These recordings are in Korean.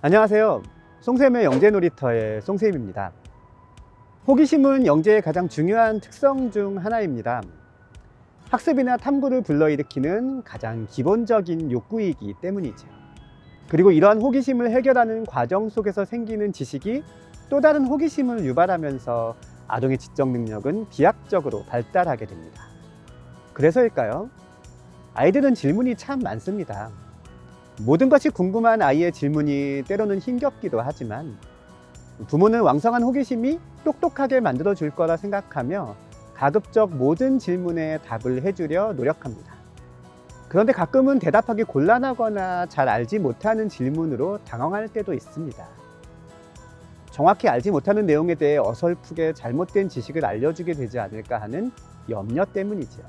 안녕하세요. 송쌤의 영재놀이터의 송쌤입니다. 호기심은 영재의 가장 중요한 특성 중 하나입니다. 학습이나 탐구를 불러일으키는 가장 기본적인 욕구이기 때문이죠. 그리고 이러한 호기심을 해결하는 과정 속에서 생기는 지식이 또 다른 호기심을 유발하면서 아동의 지적 능력은 비약적으로 발달하게 됩니다. 그래서일까요? 아이들은 질문이 참 많습니다. 모든 것이 궁금한 아이의 질문이 때로는 힘겹기도 하지만 부모는 왕성한 호기심이 똑똑하게 만들어줄 거라 생각하며 가급적 모든 질문에 답을 해주려 노력합니다. 그런데 가끔은 대답하기 곤란하거나 잘 알지 못하는 질문으로 당황할 때도 있습니다. 정확히 알지 못하는 내용에 대해 어설프게 잘못된 지식을 알려주게 되지 않을까 하는 염려 때문이죠.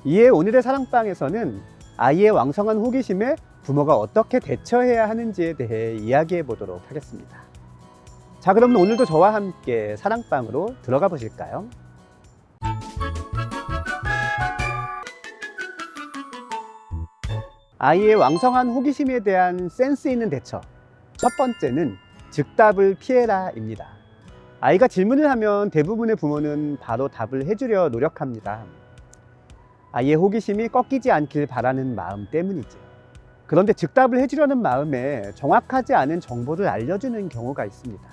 이에 오늘의 사랑방에서는 아이의 왕성한 호기심에 부모가 어떻게 대처해야 하는지에 대해 이야기해 보도록 하겠습니다. 자, 그럼 오늘도 저와 함께 사랑방으로 들어가 보실까요? 아이의 왕성한 호기심에 대한 센스 있는 대처. 첫 번째는 즉답을 피해라입니다. 아이가 질문을 하면 대부분의 부모는 바로 답을 해주려 노력합니다. 아이의 호기심이 꺾이지 않길 바라는 마음 때문이죠. 그런데 즉답을 해주려는 마음에 정확하지 않은 정보를 알려주는 경우가 있습니다.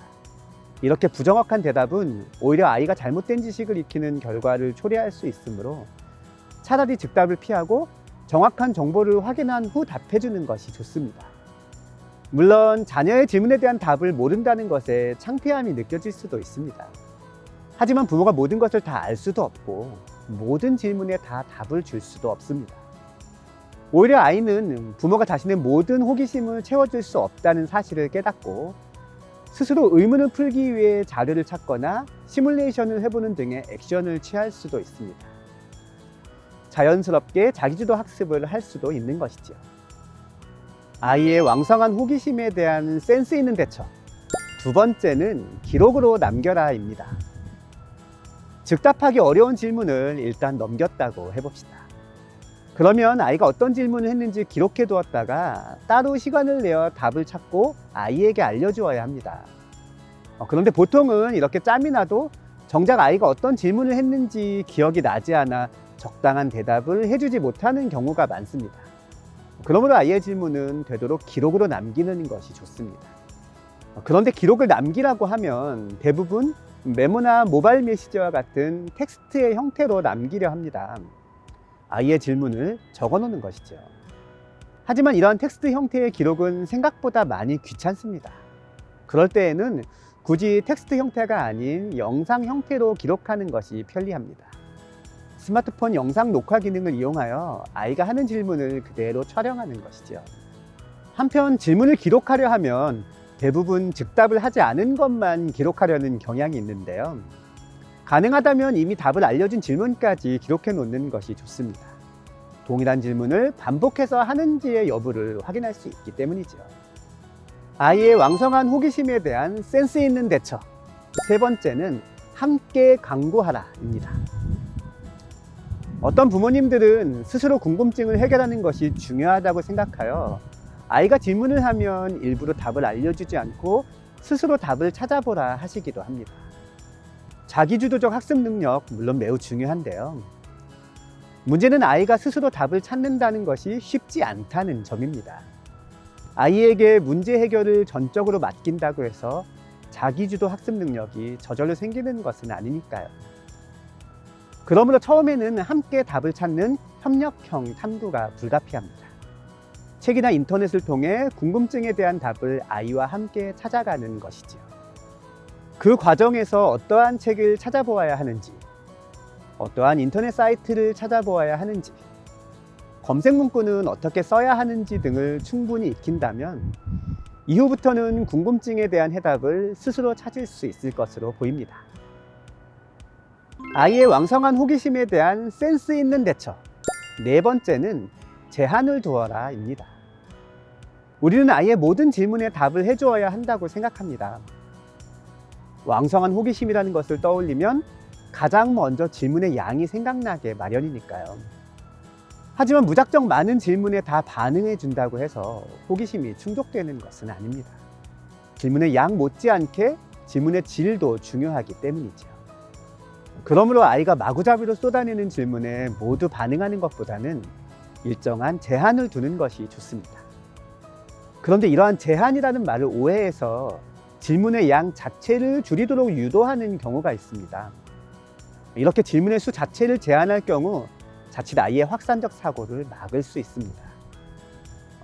이렇게 부정확한 대답은 오히려 아이가 잘못된 지식을 익히는 결과를 초래할 수 있으므로 차라리 즉답을 피하고 정확한 정보를 확인한 후 답해주는 것이 좋습니다. 물론 자녀의 질문에 대한 답을 모른다는 것에 창피함이 느껴질 수도 있습니다. 하지만 부모가 모든 것을 다 알 수도 없고 모든 질문에 다 답을 줄 수도 없습니다. 오히려 아이는 부모가 자신의 모든 호기심을 채워줄 수 없다는 사실을 깨닫고 스스로 의문을 풀기 위해 자료를 찾거나 시뮬레이션을 해보는 등의 액션을 취할 수도 있습니다. 자연스럽게 자기주도 학습을 할 수도 있는 것이죠. 아이의 왕성한 호기심에 대한 센스 있는 대처. 두 번째는 기록으로 남겨라입니다. 즉답하기 어려운 질문을 일단 넘겼다고 해봅시다. 그러면 아이가 어떤 질문을 했는지 기록해 두었다가 따로 시간을 내어 답을 찾고 아이에게 알려주어야 합니다. 그런데 보통은 이렇게 짬이 나도 정작 아이가 어떤 질문을 했는지 기억이 나지 않아 적당한 대답을 해주지 못하는 경우가 많습니다. 그러므로 아이의 질문은 되도록 기록으로 남기는 것이 좋습니다. 그런데 기록을 남기라고 하면 대부분 메모나 모바일 메시지와 같은 텍스트의 형태로 남기려 합니다. 아이의 질문을 적어 놓는 것이죠. 하지만 이러한 텍스트 형태의 기록은 생각보다 많이 귀찮습니다. 그럴 때에는 굳이 텍스트 형태가 아닌 영상 형태로 기록하는 것이 편리합니다. 스마트폰 영상 녹화 기능을 이용하여 아이가 하는 질문을 그대로 촬영하는 것이죠. 한편 질문을 기록하려 하면 대부분 즉답을 하지 않은 것만 기록하려는 경향이 있는데요. 가능하다면 이미 답을 알려준 질문까지 기록해 놓는 것이 좋습니다. 동일한 질문을 반복해서 하는지의 여부를 확인할 수 있기 때문이죠. 아이의 왕성한 호기심에 대한 센스 있는 대처. 세 번째는 함께 강구하라입니다. 어떤 부모님들은 스스로 궁금증을 해결하는 것이 중요하다고 생각하여 아이가 질문을 하면 일부러 답을 알려주지 않고 스스로 답을 찾아보라 하시기도 합니다. 자기주도적 학습 능력 물론 매우 중요한데요. 문제는 아이가 스스로 답을 찾는다는 것이 쉽지 않다는 점입니다. 아이에게 문제 해결을 전적으로 맡긴다고 해서 자기주도 학습 능력이 저절로 생기는 것은 아니니까요. 그러므로 처음에는 함께 답을 찾는 협력형 탐구가 불가피합니다. 책이나 인터넷을 통해 궁금증에 대한 답을 아이와 함께 찾아가는 것이지요. 그 과정에서 어떠한 책을 찾아보아야 하는지, 어떠한 인터넷 사이트를 찾아보아야 하는지, 검색 문구는 어떻게 써야 하는지 등을 충분히 익힌다면 이후부터는 궁금증에 대한 해답을 스스로 찾을 수 있을 것으로 보입니다. 아이의 왕성한 호기심에 대한 센스 있는 대처. 네 번째는 제한을 두어라입니다. 우리는 아이의 모든 질문에 답을 해주어야 한다고 생각합니다. 왕성한 호기심이라는 것을 떠올리면 가장 먼저 질문의 양이 생각나게 마련이니까요. 하지만 무작정 많은 질문에 다 반응해 준다고 해서 호기심이 충족되는 것은 아닙니다. 질문의 양 못지않게 질문의 질도 중요하기 때문이죠. 그러므로 아이가 마구잡이로 쏟아내는 질문에 모두 반응하는 것보다는 일정한 제한을 두는 것이 좋습니다. 그런데 이러한 제한이라는 말을 오해해서 질문의 양 자체를 줄이도록 유도하는 경우가 있습니다. 이렇게 질문의 수 자체를 제한할 경우 자칫 아이의 확산적 사고를 막을 수 있습니다.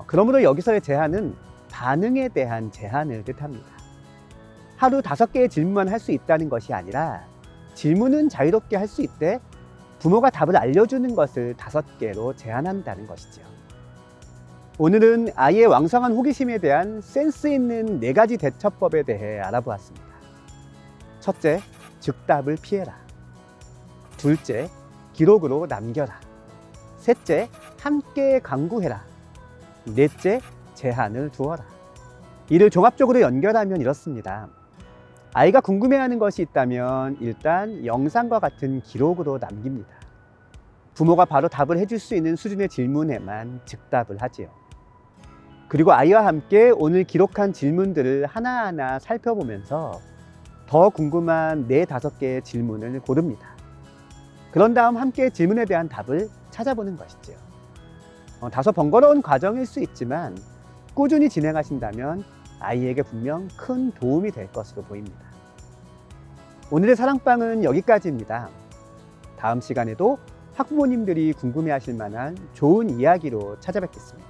그러므로 여기서의 제한은 반응에 대한 제한을 뜻합니다. 하루 5개의 질문만 할 수 있다는 것이 아니라 질문은 자유롭게 할 수 있되 부모가 답을 알려주는 것을 5개로 제한한다는 것이죠. 오늘은 아이의 왕성한 호기심에 대한 센스 있는 4가지 대처법에 대해 알아보았습니다. 첫째, 즉답을 피해라. 둘째, 기록으로 남겨라. 셋째, 함께 강구해라. 넷째, 제한을 두어라. 이를 종합적으로 연결하면 이렇습니다. 아이가 궁금해하는 것이 있다면 일단 영상과 같은 기록으로 남깁니다. 부모가 바로 답을 해줄 수 있는 수준의 질문에만 즉답을 하지요. 그리고 아이와 함께 오늘 기록한 질문들을 하나하나 살펴보면서 더 궁금한 4-5개의 질문을 고릅니다. 그런 다음 함께 질문에 대한 답을 찾아보는 것이죠. 다소 번거로운 과정일 수 있지만 꾸준히 진행하신다면 아이에게 분명 큰 도움이 될 것으로 보입니다. 오늘의 사랑방은 여기까지입니다. 다음 시간에도 학부모님들이 궁금해하실 만한 좋은 이야기로 찾아뵙겠습니다.